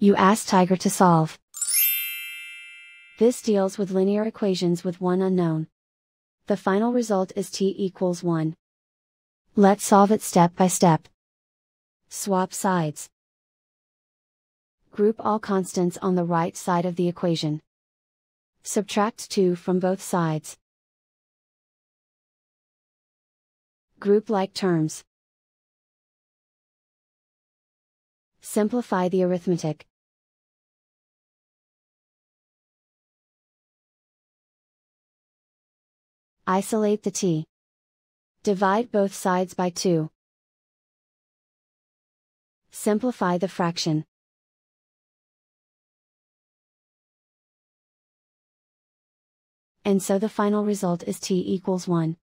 You ask Tiger to solve. This deals with linear equations with one unknown. The final result is t equals 1. Let's solve it step by step. Swap sides. Group all constants on the right side of the equation. Subtract 2 from both sides. Group like terms. Simplify the arithmetic. Isolate the t. Divide both sides by 2. Simplify the fraction. And so the final result is t equals 1.